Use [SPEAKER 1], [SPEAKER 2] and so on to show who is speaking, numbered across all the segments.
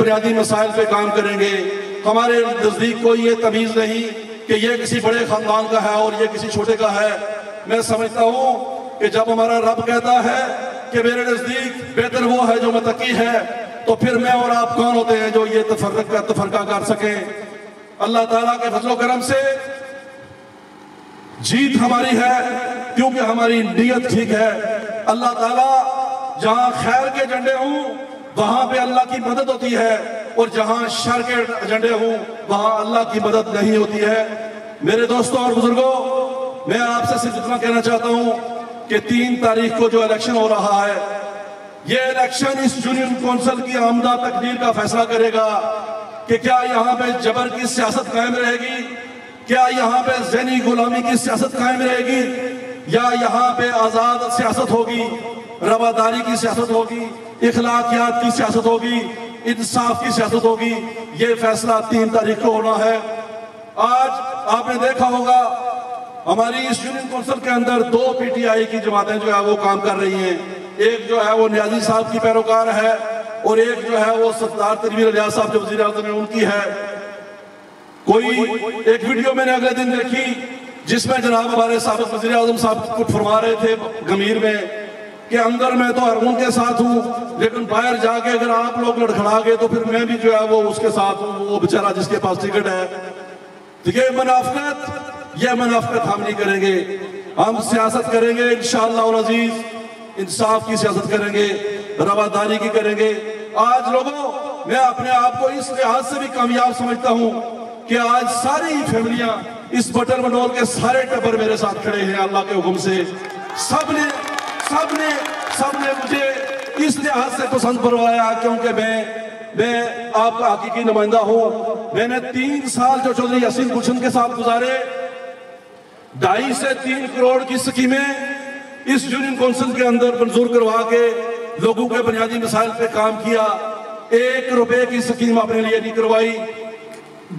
[SPEAKER 1] बुनियादी मसाइल पे काम करेंगे। हमारे नजदीक कोई ये तमीज नहीं कि ये किसी बड़े खानदान का है और ये किसी छोटे का है। मैं समझता हूँ कि जब हमारा रब कहता है कि मेरे नजदीक बेहतर वो है जो मुत्तकी है, तो फिर मैं और आप कौन होते हैं जो ये तफरका कर सके। अल्लाह ताला के फजलो करम से जीत हमारी है क्योंकि हमारी नीयत ठीक है। अल्लाह ताला जहां खैर के झंडे हों वहां पे अल्लाह की मदद होती है, और जहां शर के झंडे हों वहां अल्लाह की मदद नहीं होती है। मेरे दोस्तों और बुजुर्गों, मैं आपसे सिर्फ इतना कहना चाहता हूं कि 3 तारीख को जो इलेक्शन हो रहा है, ये इलेक्शन इस यूनियन कौंसिल की आमदा तकदीर का फैसला करेगा कि क्या यहाँ पे जबर की सियासत कायम रहेगी, क्या यहाँ पे ज़हनी गुलामी की सियासत कायम रहेगी, या यहाँ पे आजाद सियासत होगी, रवादारी की सियासत होगी, इखलाकियात की सियासत होगी, इंसाफ की सियासत होगी। ये फैसला 3 तारीख को होना है। आज आपने देखा होगा हमारी इस यूनियन कौंसिल के अंदर 2 PTI की जमातें जो है वो काम कर रही हैं। एक जो है वो नियाजी साहब की पैरोकार है, और एक जो है वो सरदार तनवीर इलियास साहब जो वज़ीर आज़म है उनकी है। कोई एक वीडियो मैंने अगले दिन देखी जिसमें जनाब हमारे साबिक़ वज़ीर आज़म साहब कुछ फरमा रहे थे गमीर में कि अंदर मैं तो अरगुन के साथ हूँ, लेकिन बाहर जाके अगर आप लोग लड़खड़ा गए तो फिर मैं भी जो है वो उसके साथ हूँ, वो बेचारा जिसके पास टिकट है। तो ये मुनाफिकत हम नहीं करेंगे। हम सियासत करेंगे इंशाअल्लाह अज़ीज़, इंसाफ की सियासत करेंगे, रवादारी की करेंगे। आज लोगों, मैं अपने आप को इस लिहाज से भी कामयाब समझता हूँ कि आज सारी फैमिलियां, इस बटन मंडोल के सारे टब्बर मेरे साथ खड़े हैं अल्लाह के हुक्म से। सबने मुझे इस लिहाज से पसंद करवाया क्योंकि मैं आपका हकीकी नुमाइंदा हूँ। मैंने 3 साल जो चौधरी यासीन गुलशन के साथ गुजारे, 2.5 से 3 करोड़ की स्कीमें इस यूनियन कौंसिल के अंदर मंजूर करवा के लोगों के बुनियादी मसाइल पे काम किया। 1 रुपए की स्कीम अपने लिए नहीं करवाई।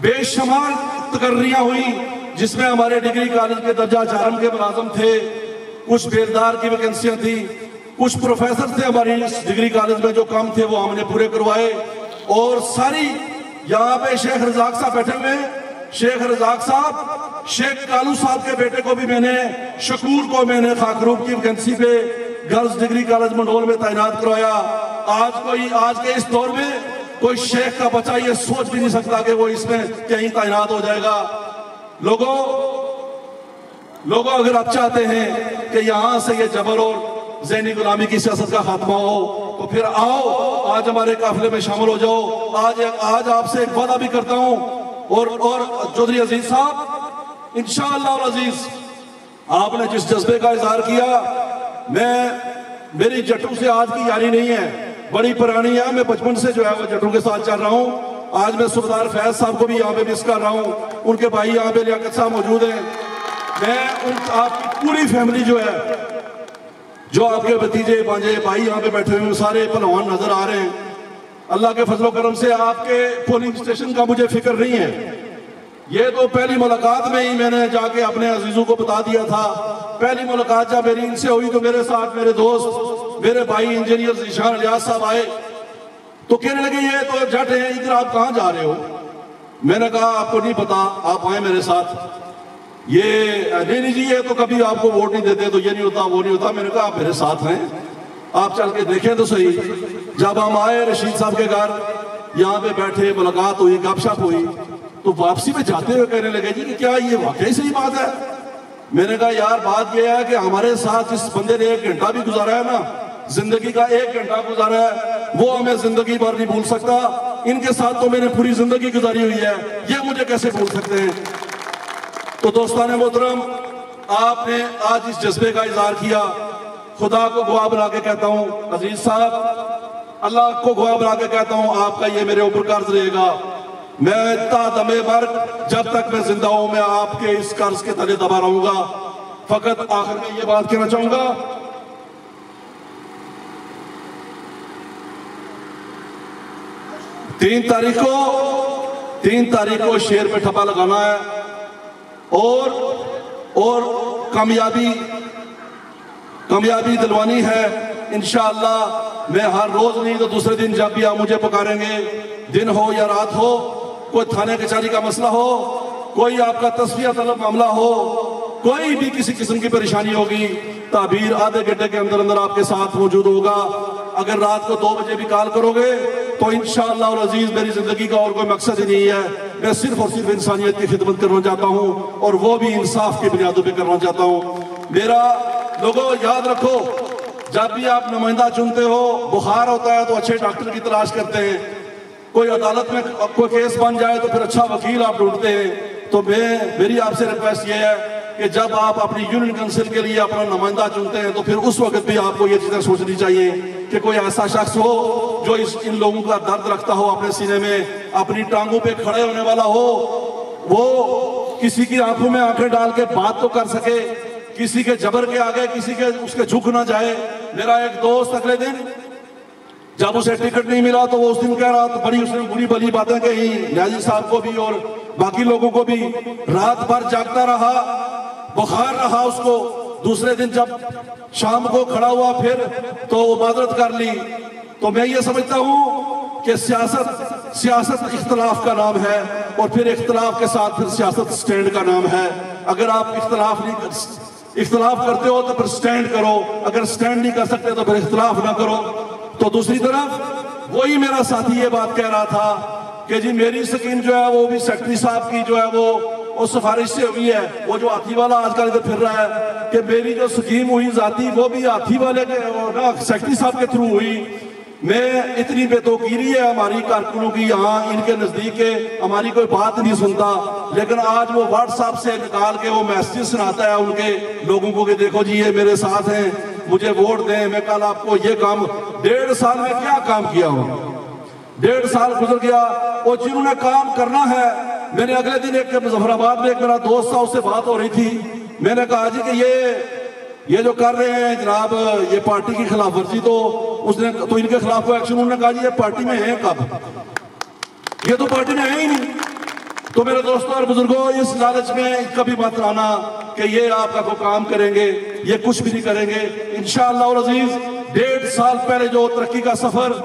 [SPEAKER 1] बेशुमार तकर्रियां हुई जिसमें हमारे डिग्री कॉलेज के दर्जा 4 के मुलाजम थे, कुछ बेलदार की वैकेंसियां थी, कुछ प्रोफेसर थे हमारी इस डिग्री कॉलेज में जो काम थे वो हमने पूरे करवाए। और सारी यहाँ पे शेख रजाक साहब बैठे हुए हैं, शेख रजाक साहब, शेख कालू साहब के बेटे को भी मैंने, शकूर को मैंने खाकरूब की वैकेंसी पे गर्ल्स डिग्री कॉलेज मंडोल में तैनात करवाया। आज के इस दौर में कोई शेख का बच्चा ये सोच भी नहीं सकता कि वो इसमें कहीं तैनात हो जाएगा। लोगों अगर आप चाहते हैं कि यहाँ से ये जबर और ज़हनी गुलामी की सियासत का खात्मा हो तो फिर आओ, आज हमारे काफिले में शामिल हो जाओ। आज आपसे एक वादा भी करता हूँ, और चौधरी अजीज साहब, इंशाअल्लाह अजीज, आपने जिस जज्बे का इजहार किया, मेरी जट्टू से आज की यारी नहीं है, बड़ी पुरानी है। मैं बचपन से जो है वो जट्टू के साथ चल रहा हूँ। आज मैं सुबेदार फैज साहब को भी यहाँ पे मिस कर रहा हूँ, उनके भाई यहाँ पे लियाकत साहब मौजूद हैं। मैं आपकी पूरी फैमिली जो है, जो आपके भतीजे भांजे भाई यहाँ पे बैठे हुए सारे पहलवान नजर आ रहे हैं। अल्लाह के फजलो करम से आपके पोलिंग स्टेशन का मुझे फिक्र नहीं है। ये तो पहली मुलाकात में ही मैंने जाके अपने अजीजों को बता दिया था। पहली मुलाकात जब मेरी इनसे हुई तो मेरे साथ मेरे दोस्त, मेरे भाई इंजीनियर ज़ीशान इलियास साहब आए तो कहने लगे ये तो जट हैं, इधर आप कहाँ जा रहे हो? मैंने कहा आपको नहीं पता, आप आए मेरे साथ। ये नहीं जी, ये तो कभी आपको वोट नहीं देते, तो ये नहीं होता वो नहीं होता। मैंने कहा आप मेरे साथ हैं, आप चल के देखें तो सही। जब हम आए रशीद साहब के घर, यहाँ पे बैठे, मुलाकात हुई, गपशप हुई, तो वापसी में जाते हुए कहने लगे जी कि क्या ये वाकई सही बात है? मैंने कहा यार बात यह है कि हमारे साथ इस बंदे ने 1 घंटा भी गुजारा है ना, जिंदगी का 1 घंटा गुजारा है, वो हमें जिंदगी भर नहीं भूल सकता। इनके साथ तो मैंने पूरी जिंदगी गुजारी हुई है, ये मुझे कैसे भूल सकते हैं? तो दोस्तान मोहतरम, आपने आज इस जज्बे का इजहार किया, खुदा को गवाह बना के कहता हूँ अजीज साहब, अल्लाह को गवाह बना के कहता हूँ आपका ये मेरे ऊपर कर्ज रहेगा। मैं तादमे मर्ग जब तक मैं जिंदा हूं मैं आपके इस कर्ज के तले दबा रहूंगा। फकत आखिर में ये बात कहना चाहूंगा, 3 तारीख को शेर पे ठप्पा लगाना है और कामयाबी दिलवानी है इंशाअल्लाह। मैं हर रोज नहीं तो दूसरे दिन जब भी आप मुझे पुकारेंगे दिन हो या रात हो, कोई थाने कचहरी का मसला हो, कोई आपका तस्फिया तलब मामला हो, कोई भी किसी किस्म की परेशानी होगी, ताबीर आधे घंटे के अंदर अंदर आपके साथ मौजूद होगा। अगर रात को 2 बजे भी कॉल करोगे तो इंशाअल्लाह अज़ीज मेरी जिंदगी का और कोई मकसद ही नहीं है, मैं सिर्फ और सिर्फ इंसानियत की खिदमत करना चाहता हूँ, और वो भी इंसाफ की बुनियादों पर करना चाहता हूँ। मेरा लोगों याद रखो, जब भी आप नुमाइंदा चुनते हो, बुखार होता है तो अच्छे डॉक्टर की तलाश करते हैं, कोई अदालत में कोई केस बन जाए तो फिर अच्छा वकील आप ढूंढते हैं। तो मेरी आपसे रिक्वेस्ट ये है कि जब आप अपनी यूनियन काउंसिल के लिए अपना नुमाइंदा चुनते हैं तो फिर उस वक्त भी आपको ये चीजें सोचनी चाहिए कि कोई ऐसा शख्स हो जो इन लोगों का दर्द रखता हो अपने सीने में, अपनी टांगों पे खड़े होने वाला हो, वो किसी की आंखों में आंखें डाल के बात तो कर सके, किसी के जबर के आगे किसी के उसके झुक ना जाए। मेरा एक दोस्त अगले दिन जब उसे टिकट नहीं मिला तो वो उस दिन कह रहा, तो बड़ी उसने बुरी भली बातें कही न्याजी साहब को भी और बाकी लोगों को भी, रात भर जागता रहा, बुखार रहा उसको। दूसरे दिन जब शाम को खड़ा हुआ फिर तो वो माजरत कर ली। तो मैं ये समझता हूँ कि सियासत इख्तलाफ का नाम है, और फिर इख्तलाफ के साथ फिर सियासत स्टैंड का नाम है। अगर आप इख्तलाफ करते हो तो फिर स्टैंड करो, अगर स्टैंड नहीं कर सकते तो फिर इख्तलाफ ना करो। तो दूसरी तरफ वही मेरा साथी ये बात कह रहा था कि जी मेरी स्कीम जो है वो भी सेक्रेटरी साहब की जो है वो सिफारिश से हुई है। वो जो हाथी वाला आजकल इधर फिर रहा है कि मेरी जो स्कीम हुई जाती वो भी हाथी वाले के ना सेक्रेटरी साहब के थ्रू हुई। मैं इतनी बेतौकीरी है हमारी कारकुनों की यहाँ, इनके नजदीक के हमारी कोई बात नहीं सुनता, लेकिन आज वो व्हाट्सएप से निकाल के वो मैसेज सुनाता है उनके लोगों को कि देखो जी ये मेरे साथ हैं, मुझे वोट दें, मैं कल आपको ये काम। 1.5 साल में क्या काम किया हो, 1.5 साल गुजर गया, और जिन्होंने काम करना है। मैंने अगले दिन एक मुजफ्फराबाद में एक मेरा दोस्त था, उससे बात हो रही थी, मैंने कहा जी कि ये जो कर रहे हैं जनाब ये पार्टी की खिलाफ वर्जी, तो उसने तो इनके खिलाफ कोई एक्शन, उन्होंने कहा जी ये पार्टी में है कब, ये तो पार्टी में है ही नहीं। तो मेरे दोस्तों और बुजुर्गों, इस लालच में कभी मत आना कि ये आपका कोई काम करेंगे, ये कुछ भी नहीं करेंगे। इंशाअल्लाह अज़ीज 1.5 साल पहले जो तरक्की का सफर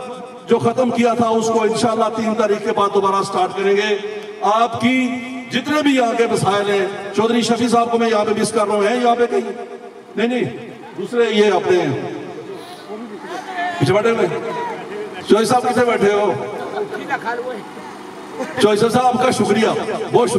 [SPEAKER 1] जो खत्म किया था उसको इंशाअल्लाह 3 तारीख के बाद दोबारा स्टार्ट करेंगे। आपकी जितने भी यहाँ के मसाइल हैं, चौधरी शफी साहब को मैं यहाँ पे मिस कर रहा हूँ, है यहाँ पे कहीं नहीं दूसरे ये अपने पीछे बैठे हुए चौधरी साहब कितने बैठे हो? चौधरी साहब आपका शुक्रिया, बहुत शुक्रिया।